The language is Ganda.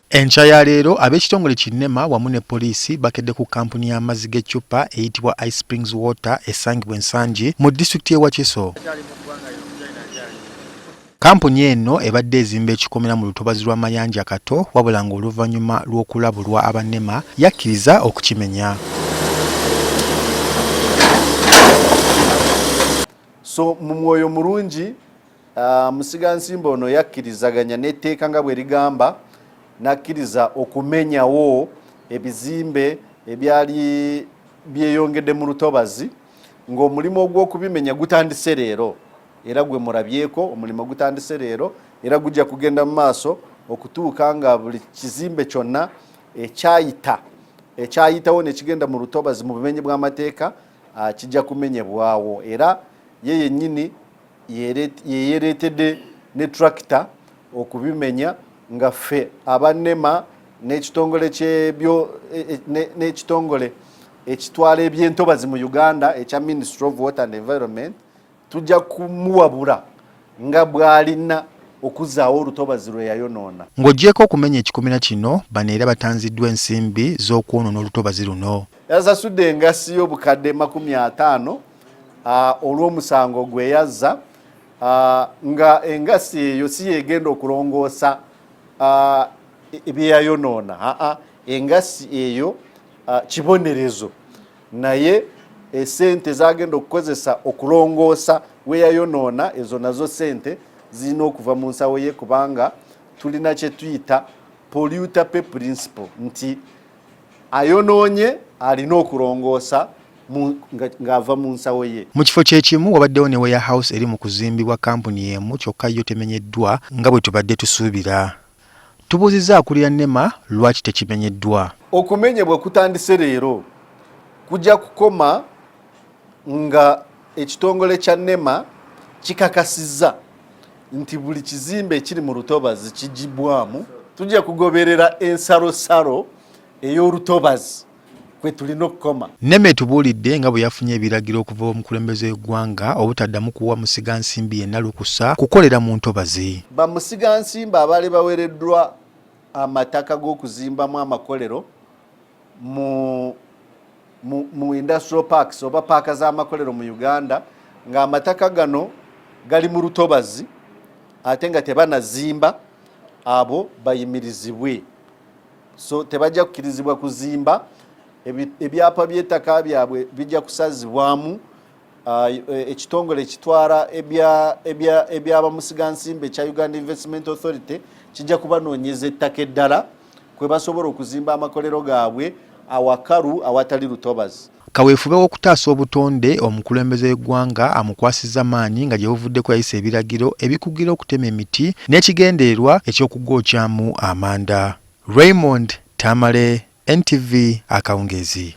Enkya ya leero ab'ekitongole Kinema wamu ne poliisi bakedde ku kampuni y'amazzi g'eccupa eyitibwa Ice Springs Water esangibwa Nsangi mu disitulikiti y'e Wakiso. Kampuni eno ebadde ezimba ekikomera mu lutobazzi lwa Mayanja Kato wabula ng'oluvannyuma lw'okulabulwa abannema yakkiriza okukimenya. So mu mwoyo mulungi musigansimba ono yakkirizaganya n'etteeka nga bwe ligamba nakkiriza okumenyawo ebizimbe ebyali byeyongedde mu lutobazzi ng'omulimu ogw'okubimenya gutandise leero era gwe mulabyeko omulimu gutandise leero era gujja kugenda mu maaso okutuuka nga buli kizimbe kyonna ekyayitawo ne kigenda mu lutobazzi mu bumenyi bw'amateeka kijja kumenyebwawo era ye yennyini yeyereetedde ne tractor okubimenya nga ffe abannema n'ekitongole n'ekitongole ekitwala eby'entobazi mu Uganda ekya Ministry of Water and Environment tujja kumuwabula nga bw'alina okuzaawo olutobazi lwe yayonoona. Ng'oggyeko okumenya ekikomera kino bano era batanziddwa ensimbi z'okwonoona olutobazi luno. Yasasudde engassi y'obukadde 50 olw'omusango gwe yazza nga engassi eyo si yegenda okulongoosa ebyayonoona engassi eyo kibonerezo naye esente zagenda okukozesa okulongoosa we yayonoona ezo nazo sente zirina okuva mu nsawo ye kubanga tulina kye tuyita polluter pay principle nti ayonoonye alina okulongoosa ng'ava mu nsawo ye. Mu kifo kyekimu wabaddewo ne warehouse eri mu kuzimbibwa kampuni y'emu kyokka yo temenyeddwa nga bwe tubadde tusuubira. Tubuuzizza akulira Nema lwaki tekimenyeddwa. Okumenyebwa kutandise leero kujja kukoma nga ekitongole kya Nema kikakasizza nti buli kizimbe ekiri mu lutobazi kigibwamu tujja kugoberera ensalosalo ey'olutobazi kwe tulina okukoma. Nema etubuulidde nga bwe yafunye ebiragiro okuva omukulembeze w'eggwanga obutaddamu kuwa musigansimbi yenna lukusa kukolera mu ntobazi. Bamusigansimbi abaali baweereddwa amataka g'okuzimbamu amakolero mu industrial parks oba paaka z'amakolero mu Uganda ng'amataka gano gali mu lutobazi ate nga tebanazimba abo bayimirizibwe. So tebajja kukkirizibwa kuzimba ebyapa by'ettaka byabwe bijja kusazibwamu ekitongole ekitwala eby'abamusigansimbi ekya Uganda Investment Authority kijja kubanoonyeza ettaka eddala kwe basobola okuzimba amakolero gaabwe awakalu awatali lutobazi. Kaweefube w'okutaasa obutonde omukulembeze w'eggwanga amukwasizza maanyi nga gye buvuddeko yayisa ebiragiro ebikugira okutema emiti n'ekigendererwa eky'okugwokyamu amanda. Raymond Tamale, NTV Akawungeezi.